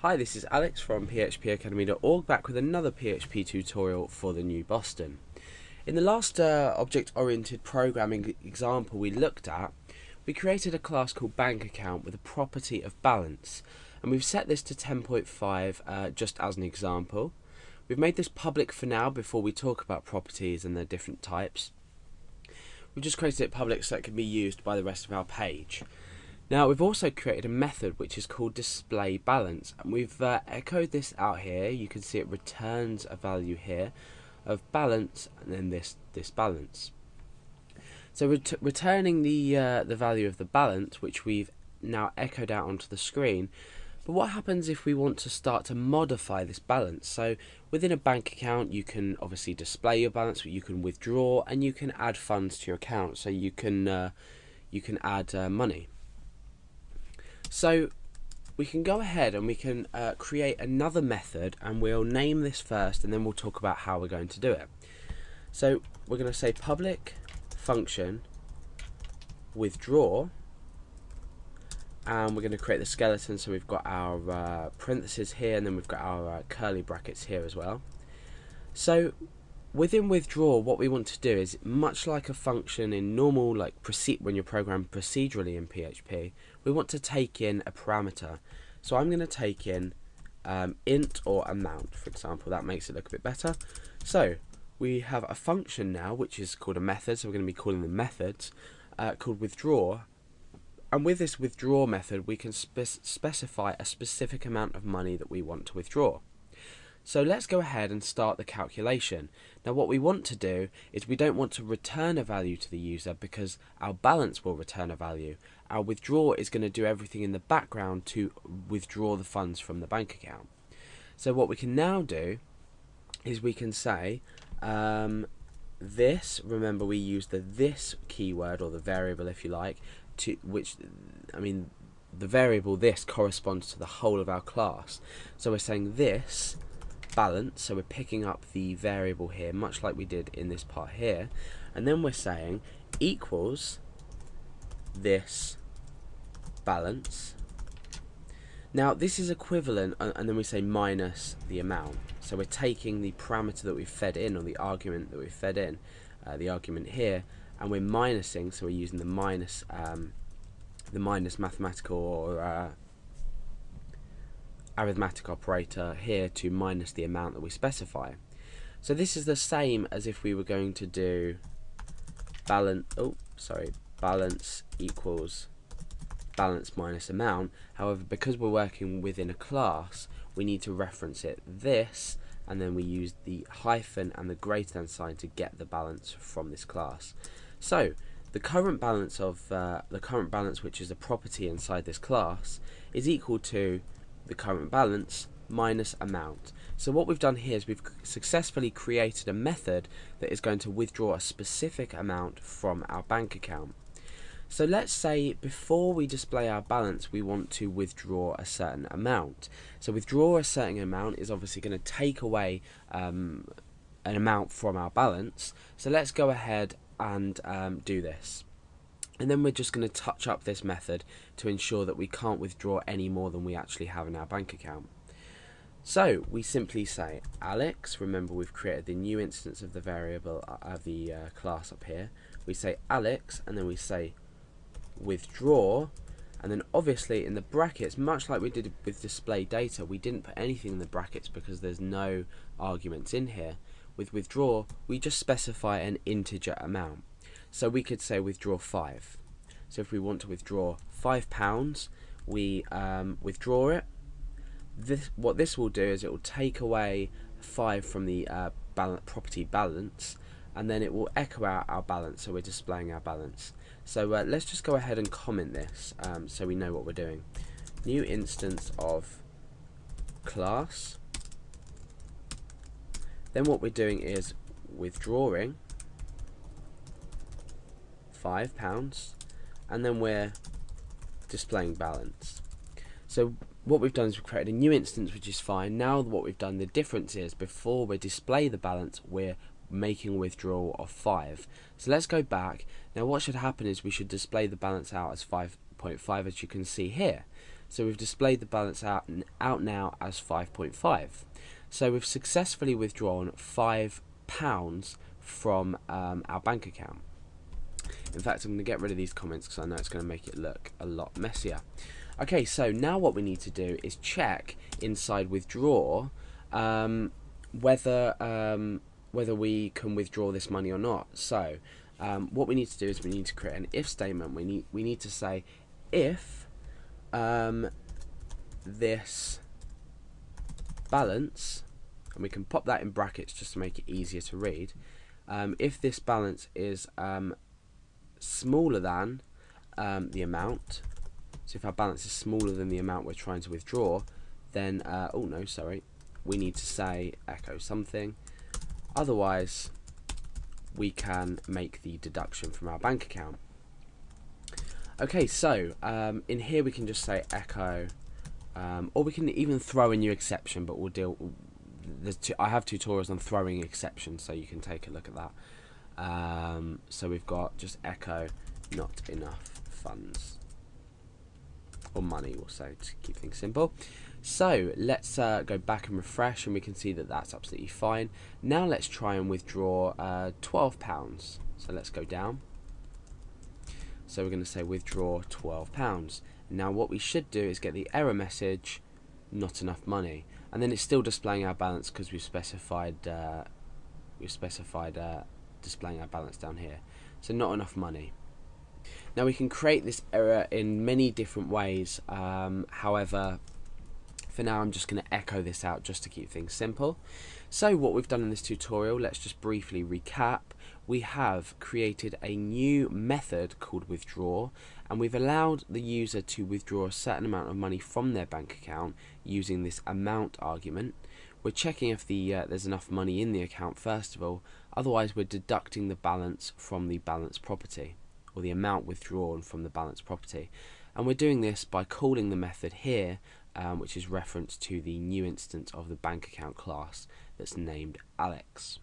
Hi, this is Alex from phpacademy.org, back with another PHP tutorial for the New Boston. In the last object-oriented programming example we looked at, we created a class called bank account with a property of balance, and we've set this to 10.5 just as an example. We've made this public for now before we talk about properties and their different types. We've just created it public so it can be used by the rest of our page. Now we've also created a method which is called display balance, and we've echoed this out here. You can see it returns a value here of balance and then this balance. So returning the value of the balance, which we've now echoed out onto the screen. But what happens if we want to start to modify this balance? So within a bank account you can obviously display your balance, but you can withdraw and you can add funds to your account. So you can add money. So we can go ahead and we can create another method, and we'll name this first and then we'll talk about how we're going to do it. So we're going to say public function withdraw, and we're going to create the skeleton. So we've got our parentheses here, and then we've got our curly brackets here as well. So within withdraw, what we want to do is, much like a function in normal, like when you're programmed procedurally in PHP, we want to take in a parameter. So I'm going to take in int or amount, for example. That makes it look a bit better. So we have a function now which is called a method, so we're going to be calling them methods, called withdraw. And with this withdraw method we can specify a specific amount of money that we want to withdraw. So let's go ahead and start the calculation. Now what we want to do is, we don't want to return a value to the user because our balance will return a value. Our withdraw is going to do everything in the background to withdraw the funds from the bank account. So what we can now do is we can say this, remember we use the this keyword, or the variable if you like, the variable this corresponds to the whole of our class. So we're saying this balance, so we're picking up the variable here much like we did in this part here, and then we're saying equals this balance. Now this is equivalent, and then we say minus the amount. So we're taking the parameter that we've fed in, or the argument that we've fed in, the argument here, and we're minusing, so we're using the minus mathematical or arithmetic operator here to minus the amount that we specify. So this is the same as if we were going to do balance equals balance minus amount. However, because we're working within a class, we need to reference it this, and then we use the hyphen and the greater than sign to get the balance from this class. So the current balance which is a property inside this class, is equal to the current balance minus amount. So what we've done here is we've successfully created a method that is going to withdraw a specific amount from our bank account. So let's say before we display our balance we want to withdraw a certain amount. So withdraw a certain amount is obviously going to take away an amount from our balance. So let's go ahead and do this. And then we're just going to touch up this method to ensure that we can't withdraw any more than we actually have in our bank account. So we simply say Alex, remember we've created the new instance of the variable of the class up here. We say Alex, and then we say withdraw, and then obviously in the brackets, much like we did with display data, we didn't put anything in the brackets because there's no arguments in here. With withdraw, we just specify an integer amount. So we could say withdraw 5. So if we want to withdraw £5, we withdraw it. What this will do is it will take away 5 from the property balance, and then it will echo out our balance, so we're displaying our balance. So let's just go ahead and comment this so we know what we're doing. New instance of class. Then what we're doing is withdrawing £5, and then we're displaying balance. So what we've done is we've created a new instance, which is fine. Now what we've done, the difference is before we display the balance, we're making a withdrawal of 5. So let's go back. Now what should happen is we should display the balance out as 5.5, as you can see here. So we've displayed the balance out now as 5.5. So we've successfully withdrawn £5 from our bank account. In fact, I'm going to get rid of these comments because I know it's going to make it look a lot messier. Okay, so now what we need to do is check inside withdraw whether we can withdraw this money or not. So what we need to do is we need to create an if statement. We need to say if this balance, and we can pop that in brackets just to make it easier to read. If this balance is smaller than the amount, so if our balance is smaller than the amount we're trying to withdraw, then we need to say echo something. Otherwise, we can make the deduction from our bank account. Okay, so in here we can just say echo, or we can even throw a new exception, but we'll deal. I have tutorials on throwing exceptions, so you can take a look at that. So we've got just echo not enough funds, or money, we'll say, to keep things simple. So let's go back and refresh, and we can see that that's absolutely fine. Now let's try and withdraw £12. So let's go down. So we're going to say withdraw £12. Now what we should do is get the error message, not enough money, and then it's still displaying our balance because we've specified displaying our balance down here. So not enough money. Now we can create this error in many different ways. However, for now I'm just going to echo this out just to keep things simple. So what we've done in this tutorial, let's just briefly recap. We have created a new method called withdraw, and we've allowed the user to withdraw a certain amount of money from their bank account using this amount argument. We're checking if there's enough money in the account first of all, otherwise we're deducting the balance from the balance property, or the amount withdrawn from the balance property. And we're doing this by calling the method here, which is reference to the new instance of the bank account class that's named Alex.